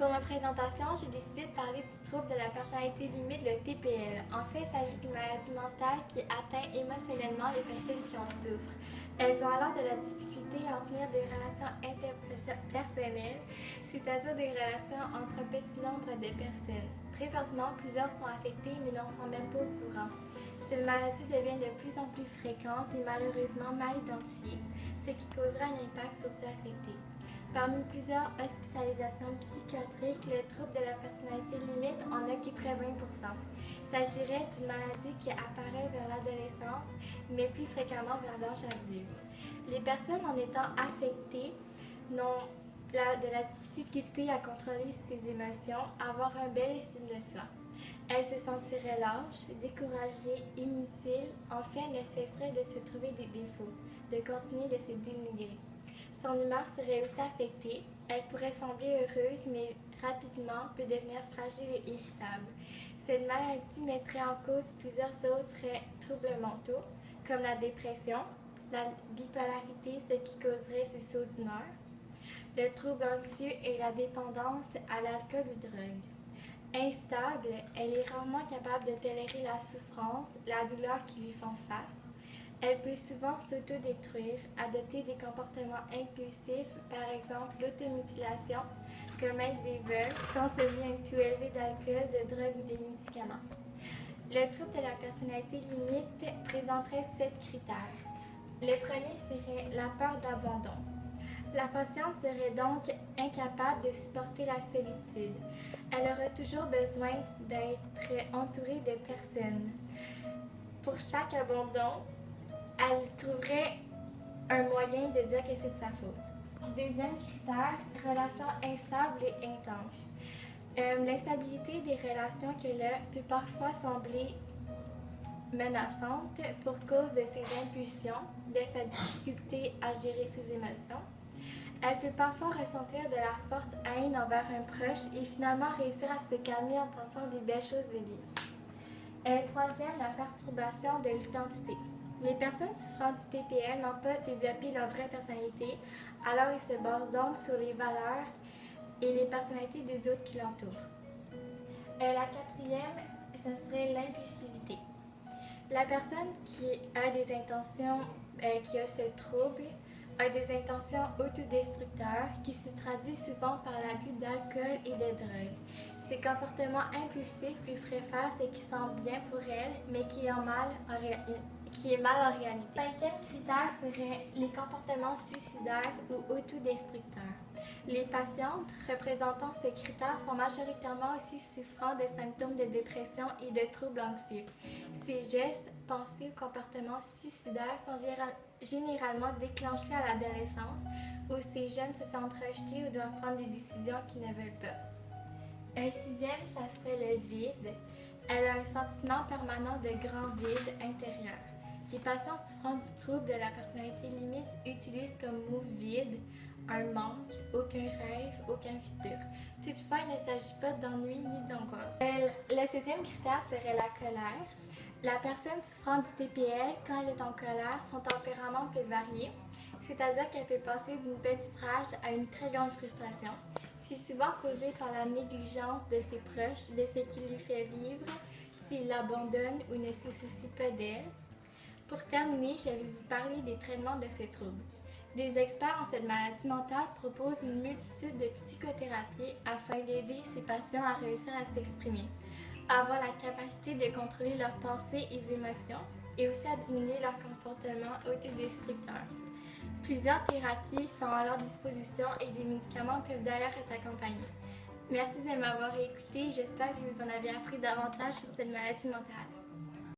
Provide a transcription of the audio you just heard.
Pour ma présentation, j'ai décidé de parler du trouble de la personnalité limite, le TPL. En fait, il s'agit d'une maladie mentale qui atteint émotionnellement les personnes qui en souffrent. Elles ont alors de la difficulté à en tenir des relations interpersonnelles, c'est-à-dire des relations entre un petit nombre de personnes. Présentement, plusieurs sont affectées mais n'en sont même pas au courant. Cette maladie devient de plus en plus fréquente et malheureusement mal identifiée, ce qui causera un impact sur ceux affectés. Parmi plusieurs hospitalisations psychiatriques, le trouble de la personnalité limite en occuperait 20%. Il s'agirait d'une maladie qui apparaît vers l'adolescence, mais plus fréquemment vers l'âge adulte. Les personnes en étant affectées n'ont de la difficulté à contrôler ses émotions, avoir un bel estime de soi. Elles se sentiraient lâches, découragées, inutiles, enfin ne cesseraient de se trouver des défauts, de continuer de se dénigrer. Son humeur serait aussi affectée, elle pourrait sembler heureuse, mais rapidement peut devenir fragile et irritable. Cette maladie mettrait en cause plusieurs autres troubles mentaux, comme la dépression, la bipolarité, ce qui causerait ces sauts d'humeur, le trouble anxieux et la dépendance à l'alcool ou drogue. Instable, elle est rarement capable de tolérer la souffrance, la douleur qui lui font face. Elle peut souvent s'autodétruire, adopter des comportements impulsifs, par exemple l'automutilation, commettre des vols, consommer un taux élevé d'alcool, de drogue ou des médicaments. Le trouble de la personnalité limite présenterait 7 critères. Le premier serait la peur d'abandon. La patiente serait donc incapable de supporter la solitude. Elle aurait toujours besoin d'être entourée de personnes. Pour chaque abandon, elle trouverait un moyen de dire que c'est de sa faute. Deuxième critère, relation instable et intense. L'instabilité des relations qu'elle a peut parfois sembler menaçante pour cause de ses impulsions, de sa difficulté à gérer ses émotions. Elle peut parfois ressentir de la forte haine envers un proche et finalement réussir à se calmer en pensant des belles choses de lui. Troisième, la perturbation de l'identité. Les personnes souffrant du TPL n'ont pas développé leur vraie personnalité, alors ils se basent donc sur les valeurs et les personnalités des autres qui l'entourent. La quatrième, ce serait l'impulsivité. La personne qui a des intentions, qui a ce trouble, a des intentions autodestructeurs qui se traduisent souvent par l'abus d'alcool et de drogue. Ces comportements impulsifs lui feraient faire ce qui semble bien pour elle, mais qui est mal en réalité. Cinquième critère serait les comportements suicidaires ou autodestructeurs. Les patientes représentant ces critères sont majoritairement aussi souffrant de symptômes de dépression et de troubles anxieux. Ces gestes, pensées ou comportements suicidaires sont généralement déclenchés à l'adolescence où ces jeunes se sentent rejetés ou doivent prendre des décisions qu'ils ne veulent pas. Un sixième, ça serait le vide. Elle a un sentiment permanent de grand vide intérieur. Les patients souffrant du trouble de la personnalité limite utilisent comme mot vide un manque, aucun rêve, aucun futur. Toutefois, il ne s'agit pas d'ennui ni d'angoisse. Le septième critère serait la colère. La personne souffrant du TPL, quand elle est en colère, son tempérament peut varier, c'est-à-dire qu'elle peut passer d'une petite rage à une très grande frustration. C'est souvent causé par la négligence de ses proches, de ce qu'il lui fait vivre, s'il l'abandonne ou ne se soucie pas d'elle. Pour terminer, je vais vous parler des traitements de ces troubles. Des experts en cette maladie mentale proposent une multitude de psychothérapies afin d'aider ces patients à réussir à s'exprimer, à avoir la capacité de contrôler leurs pensées et émotions et aussi à diminuer leur comportement autodestructeur. Plusieurs thérapies sont à leur disposition et des médicaments peuvent d'ailleurs être accompagnés. Merci de m'avoir écouté, j'espère que vous en avez appris davantage sur cette maladie mentale.